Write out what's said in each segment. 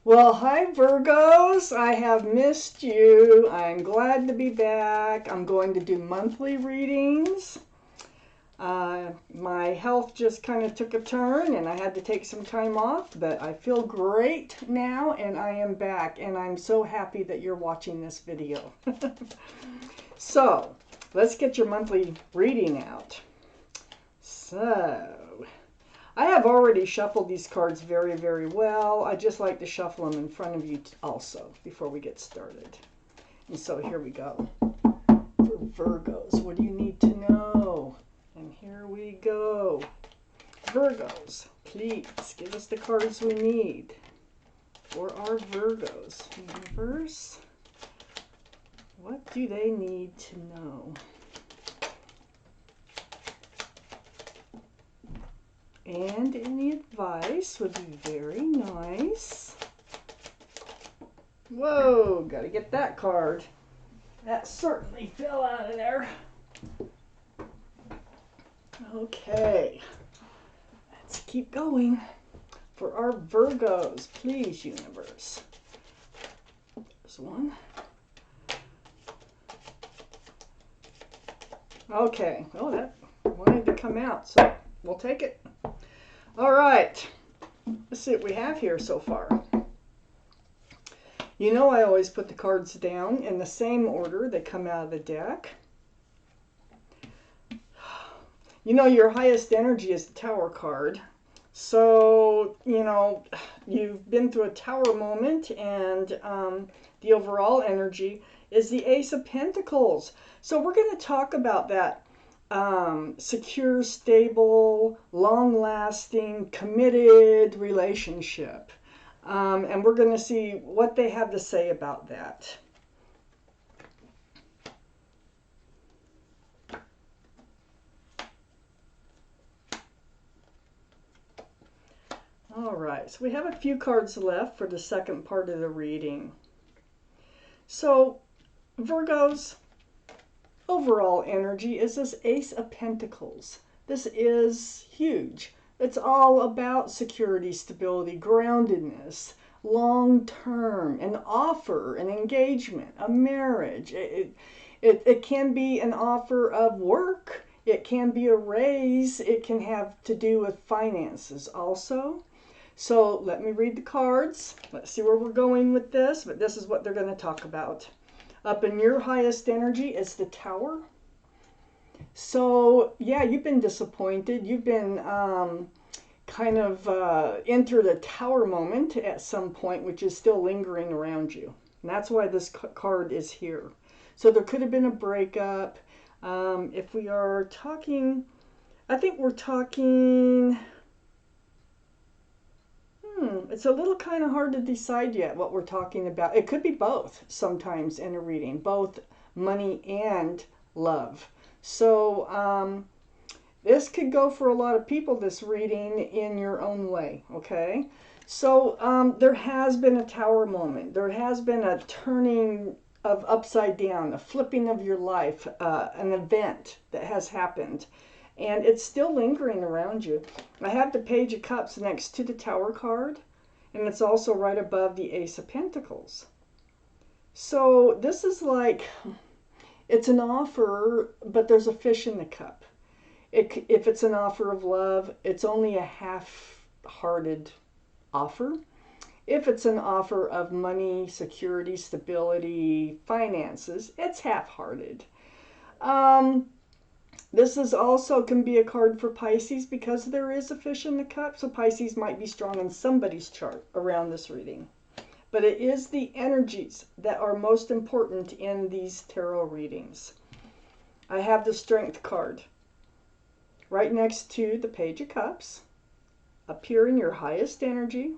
Well, hi Virgos. I have missed you. I'm glad to be back. I'm going to do monthly readings. My health just kind of took a turn and I had to take some time off, but I feel great now and I am back and I'm so happy that you're watching this video. So, let's get your monthly reading out. So, I have already shuffled these cards very, very well. I just like to shuffle them in front of you also before we get started. And so here we go. For Virgos, what do you need to know? And here we go. Virgos, please give us the cards we need for our Virgos. Universe, what do they need to know? And any advice would be very nice. Whoa, gotta get that card. That certainly fell out of there. Okay, let's keep going. For our Virgos, please, universe. There's one. Okay, oh, that wanted to come out, so we'll take it. All right, let's see what we have here so far. You know I always put the cards down in the same order they come out of the deck. You know your highest energy is the Tower card. So, you know, you've been through a Tower moment and the overall energy is the Ace of Pentacles. So we're going to talk about that. Secure, stable, long-lasting, committed relationship. And we're going to see what they have to say about that. All right, so we have a few cards left for the second part of the reading. So, Virgos, overall energy is this Ace of Pentacles. This is huge. It's all about security, stability, groundedness, long-term, an offer, an engagement, a marriage. It can be an offer of work. It can be a raise. It can have to do with finances also. So let me read the cards. Let's see where we're going with this, but this is what they're going to talk about. Up in your highest energy is the Tower. So, yeah, you've been disappointed. You've been kind of entered a Tower moment at some point, which is still lingering around you. And that's why this card is here. So there could have been a breakup. If we are talking, I think we're talking... It's a little kind of hard to decide yet what we're talking about. It could be both sometimes in a reading, both money and love. So this could go for a lot of people, this reading, in your own way, okay? So there has been a Tower moment. There has been a turning of upside down, a flipping of your life, an event that has happened. And it's still lingering around you. I have the Page of Cups next to the Tower card, and it's also right above the Ace of Pentacles. So this is like, it's an offer, but there's a fish in the cup. If it's an offer of love, it's only a half-hearted offer. If it's an offer of money, security, stability, finances, it's half-hearted. This is also can be a card for Pisces because there is a fish in the cup. So Pisces might be strong in somebody's chart around this reading. But it is the energies that are most important in these tarot readings. I have the Strength card right next to the Page of Cups. Appear in your highest energy.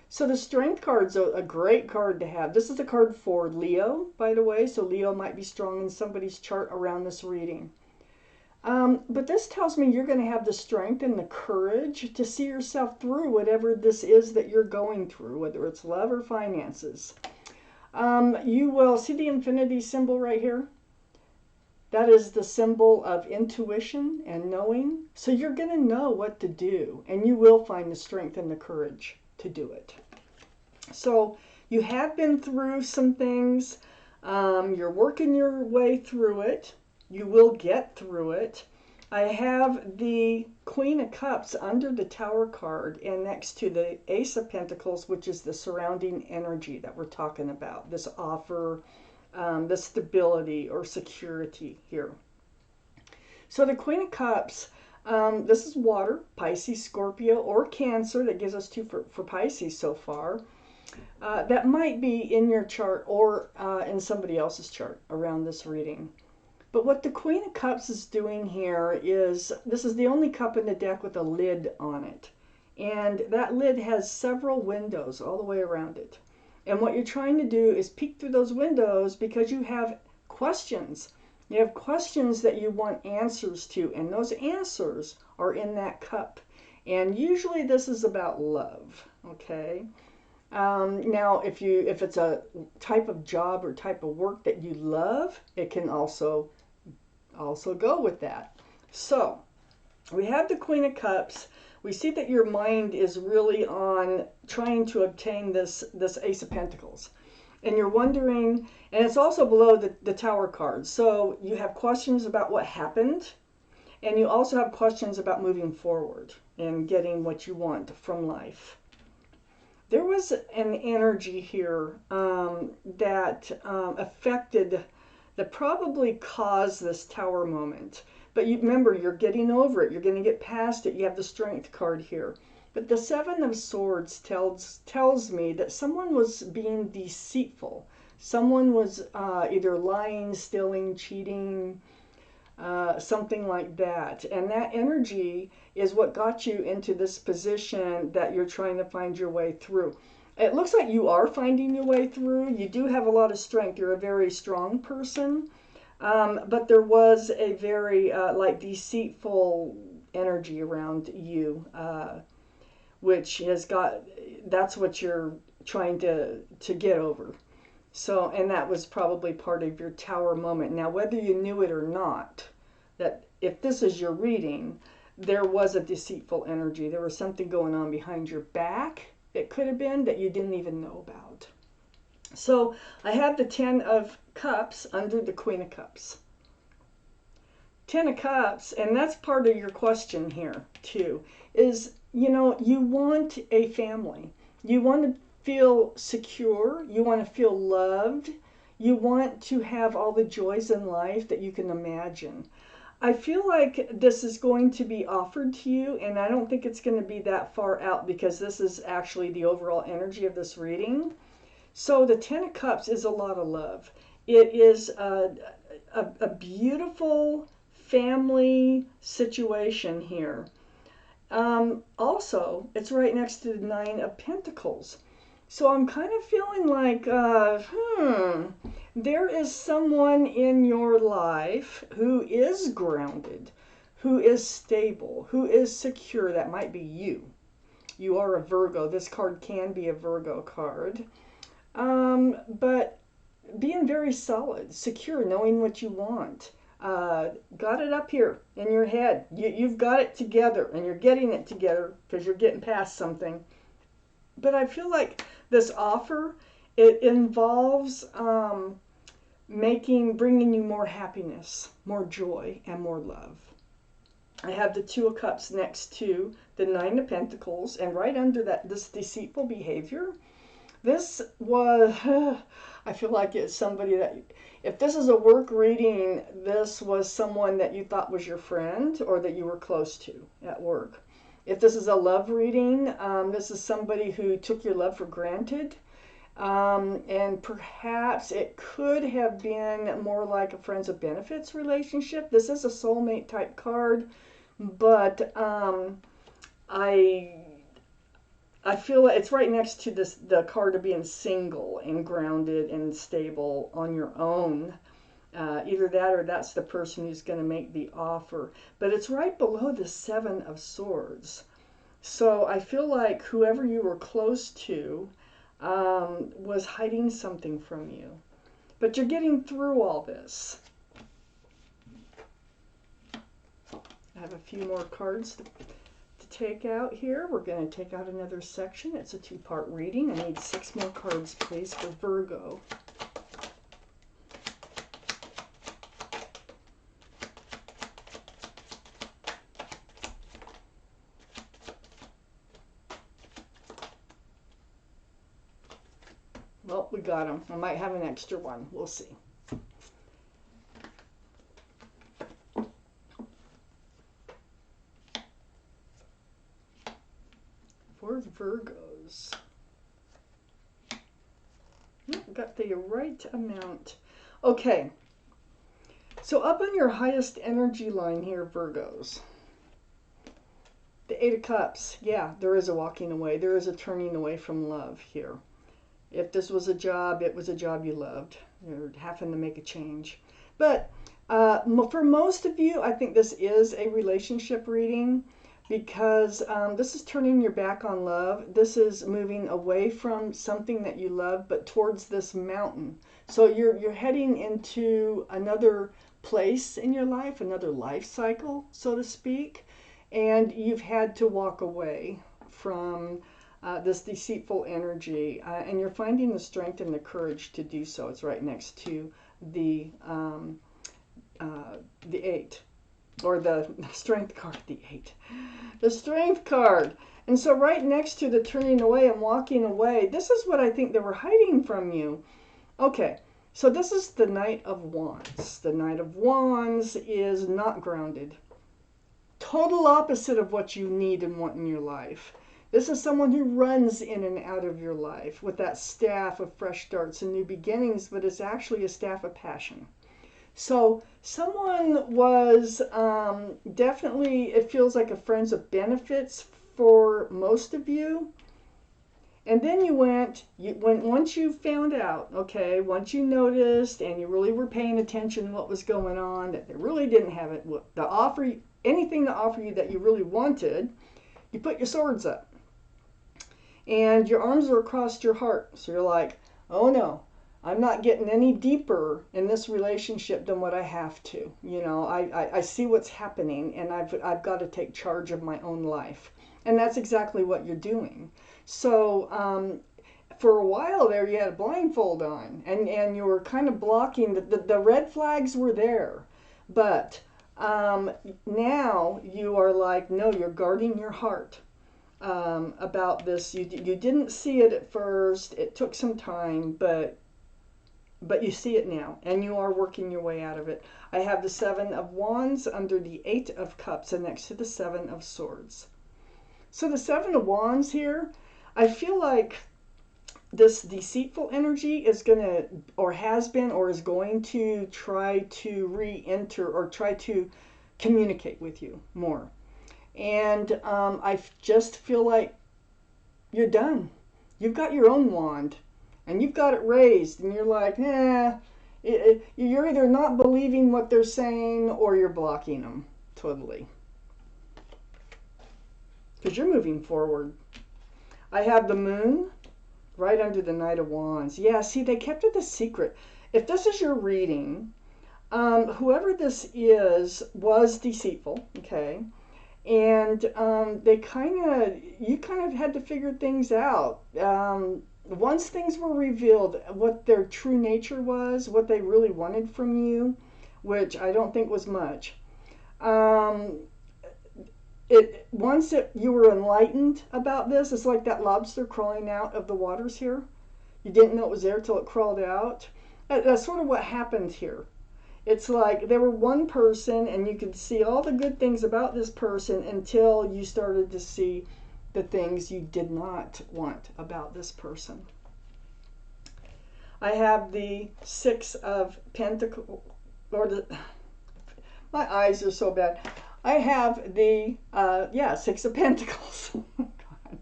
So the Strength card's a great card to have. This is a card for Leo, by the way. So Leo might be strong in somebody's chart around this reading. But this tells me you're going to have the strength and the courage to see yourself through whatever this is that you're going through, whether it's love or finances. You will see the infinity symbol right here. That is the symbol of intuition and knowing. So you're going to know what to do, and you will find the strength and the courage to do it. So you have been through some things. You're working your way through it. You will get through it. I have the Queen of Cups under the Tower card and next to the Ace of Pentacles, which is the surrounding energy that we're talking about. This offer, the stability or security here. So the Queen of Cups, this is water, Pisces, Scorpio, or Cancer. That gives us two for Pisces so far. That might be in your chart or in somebody else's chart around this reading. But what the Queen of Cups is doing here is, this is the only cup in the deck with a lid on it. And that lid has several windows all the way around it. And what you're trying to do is peek through those windows because you have questions. You have questions that you want answers to, and those answers are in that cup. And usually this is about love, okay? Now, if it's a type of job or type of work that you love, it can also go with that. So we have the Queen of Cups. We see that your mind is really on trying to obtain this Ace of Pentacles. And you're wondering, and it's also below the Tower card. So you have questions about what happened, and you also have questions about moving forward and getting what you want from life. There was an energy here that affected, that probably caused this Tower moment. But you remember, you're getting over it. You're going to get past it. You have the Strength card here. But the Seven of Swords tells me that someone was being deceitful. Someone was either lying, stealing, cheating, something like that. And that energy is what got you into this position that you're trying to find your way through. It looks like you are finding your way through. You do have a lot of strength. You're a very strong person. But there was a very like deceitful energy around you, which has got, that's what you're trying to get over. So, and that was probably part of your Tower moment. Now, whether you knew it or not, that if this is your reading, there was a deceitful energy. There was something going on behind your back, it could have been, that you didn't even know about. So I have the Ten of Cups under the Queen of Cups. Ten of Cups, and that's part of your question here too, is, you know, you want a family. You want to feel secure. You want to feel loved. You want to have all the joys in life that you can imagine. I feel like this is going to be offered to you, and I don't think it's going to be that far out because this is actually the overall energy of this reading. So the Ten of Cups is a lot of love. It is a beautiful family situation here. Also, it's right next to the Nine of Pentacles. So I'm kind of feeling like, there is someone in your life who is grounded, who is stable, who is secure. That might be you. You are a Virgo. This card can be a Virgo card. But being very solid, secure, knowing what you want. Got it up here in your head. You've got it together, and you're getting it together because you're getting past something. But I feel like this offer, it involves bringing you more happiness, more joy, and more love. I have the Two of Cups next to the Nine of Pentacles, and right under that, this deceitful behavior. This was, I feel like it's somebody that, if this is a work reading, this was someone that you thought was your friend or that you were close to at work. If this is a love reading, this is somebody who took your love for granted. And perhaps it could have been more like a friends of benefits relationship. This is a soulmate type card, but I feel like it's right next to the card of being single and grounded and stable on your own. Either that or that's the person who's going to make the offer. But it's right below the Seven of Swords. So I feel like whoever you were close to was hiding something from you. But you're getting through all this. I have a few more cards to take out here. We're going to take out another section. It's a two-part reading. I need 6 more cards, please, for Virgo. Well, we got them. I might have an extra one. We'll see. For Virgos. Got the right amount. Okay. So up on your highest energy line here, Virgos. The 8 of Cups. Yeah, there is a walking away. There is a turning away from love here. If this was a job, it was a job you loved. You're having to make a change. But for most of you, I think this is a relationship reading because this is turning your back on love. This is moving away from something that you love, but towards this mountain. So you're heading into another place in your life, another life cycle, so to speak. And you've had to walk away from this deceitful energy, and you're finding the strength and the courage to do so. It's right next to the 8, or the strength card, the 8, the strength card. And so right next to the turning away and walking away, this is what I think they were hiding from you. Okay, so this is the Knight of Wands. The Knight of Wands is not grounded. Total opposite of what you need and want in your life. This is someone who runs in and out of your life with that staff of fresh starts and new beginnings, but it's actually a staff of passion. So someone was definitely, it feels like a friends of benefits for most of you. And then once you found out, okay, once you noticed and you really were paying attention to what was going on, that they really didn't have it, anything to offer you that you really wanted, you put your swords up. And your arms are across your heart. So you're like, oh no, I'm not getting any deeper in this relationship than what I have to. You know, I see what's happening, and I've got to take charge of my own life. And that's exactly what you're doing. So for a while there, you had a blindfold on, and you were kind of blocking. The red flags were there. But now you are like, no, you're guarding your heart. About this. You didn't see it at first. It took some time, but you see it now, and you are working your way out of it. I have the 7 of Wands under the 8 of Cups and next to the 7 of Swords. So the 7 of Wands here, I feel like this deceitful energy is going to, or has been, or is going to try to re-enter or try to communicate with you more. And I just feel like you're done. You've got your own wand, and you've got it raised, and you're like, you're either not believing what they're saying, or you're blocking them totally. Because you're moving forward. I have the Moon right under the Knight of Wands. Yeah, see, they kept it a secret. If this is your reading, whoever this is was deceitful, okay? And you kind of had to figure things out. Once things were revealed, what their true nature was, what they really wanted from you, which I don't think was much. You were enlightened about this, it's like that lobster crawling out of the waters here. You didn't know it was there till it crawled out. That's sort of what happened here. It's like they were one person, and you could see all the good things about this person until you started to see the things you did not want about this person. I have the 6 of Pentacles, my eyes are so bad. I have the, 6 of Pentacles. Oh, God.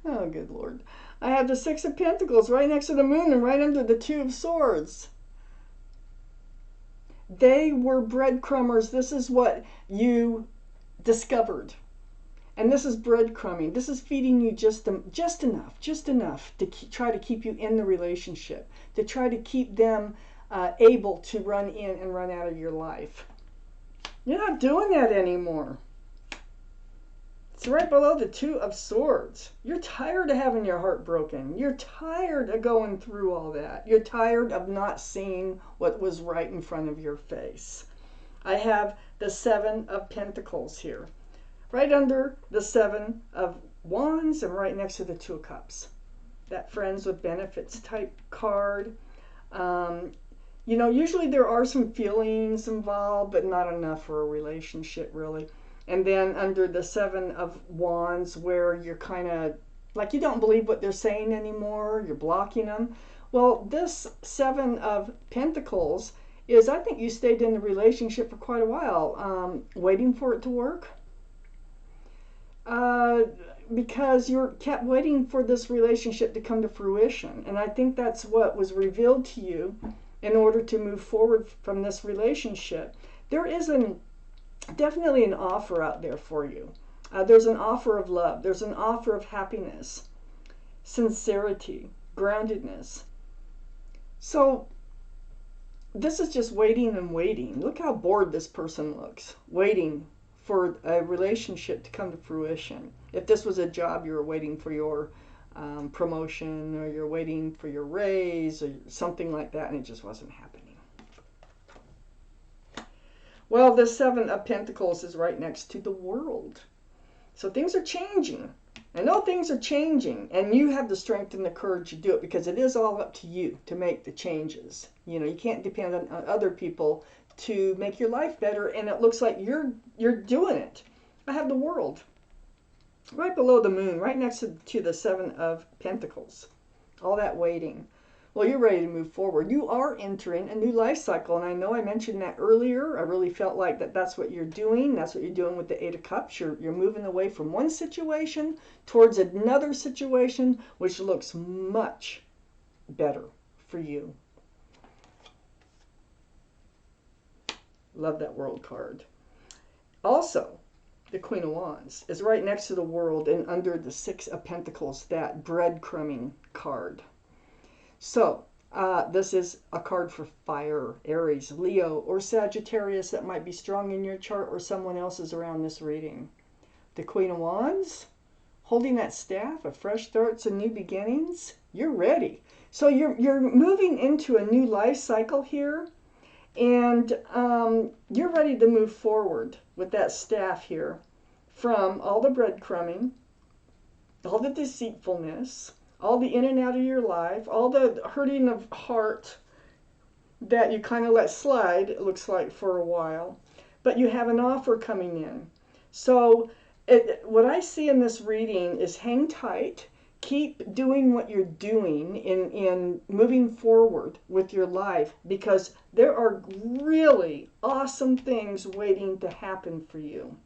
Oh, good Lord. I have the 6 of Pentacles right next to the Moon and right under the 2 of Swords. They were breadcrumbers. This is what you discovered. And this is breadcrumbing. This is feeding you just enough to try to keep you in the relationship, to try to keep them able to run in and run out of your life. You're not doing that anymore. It's right below the Two of Swords. You're tired of having your heart broken. You're tired of going through all that. You're tired of not seeing what was right in front of your face. I have the Seven of Pentacles here, right under the Seven of Wands and right next to the Two of Cups. That friends with benefits type card. You know, usually there are some feelings involved, but not enough for a relationship, really. And then under the Seven of Wands, where you're kind of like you don't believe what they're saying anymore, you're blocking them. Well, this Seven of Pentacles is, I think you stayed in the relationship for quite a while, waiting for it to work. Because you kept waiting for this relationship to come to fruition. And I think that's what was revealed to you in order to move forward from this relationship. There is definitely an offer out there for you. There's an offer of love. There's an offer of happiness, sincerity, groundedness. So this is just waiting and waiting. Look how bored this person looks, waiting for a relationship to come to fruition. If this was a job, you were waiting for your promotion, or you're waiting for your raise or something like that, and it just wasn't happening. Well, the Seven of Pentacles is right next to the World. So things are changing. I know things are changing, and you have the strength and the courage to do it, because it is all up to you to make the changes. You know, you can't depend on other people to make your life better, and it looks like you're doing it. I have the World right below the Moon, right next to the Seven of Pentacles. All that waiting. Well, you're ready to move forward. You are entering a new life cycle, and I know I mentioned that earlier. I really felt like that's what you're doing. That's what you're doing with the Eight of Cups. You're moving away from one situation towards another situation, which looks much better for you. Love that World card. Also, the Queen of Wands is right next to the World and under the Six of Pentacles, that breadcrumbing card. So, this is a card for fire, Aries, Leo, or Sagittarius that might be strong in your chart, or someone else's around this reading. The Queen of Wands, holding that staff of fresh starts and new beginnings. You're ready. So you're moving into a new life cycle here. And you're ready to move forward with that staff here from all the breadcrumbing, all the deceitfulness, all the in and out of your life, all the hurting of heart that you kind of let slide, it looks like, for a while. But you have an offer coming in. So what I see in this reading is hang tight. Keep doing what you're doing in moving forward with your life, because there are really awesome things waiting to happen for you.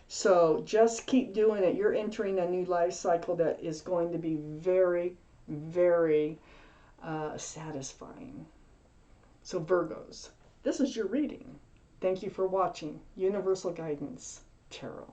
So just keep doing it. You're entering a new life cycle that is going to be very, very satisfying. So Virgos, this is your reading. Thank you for watching Universal Guidance Tarot.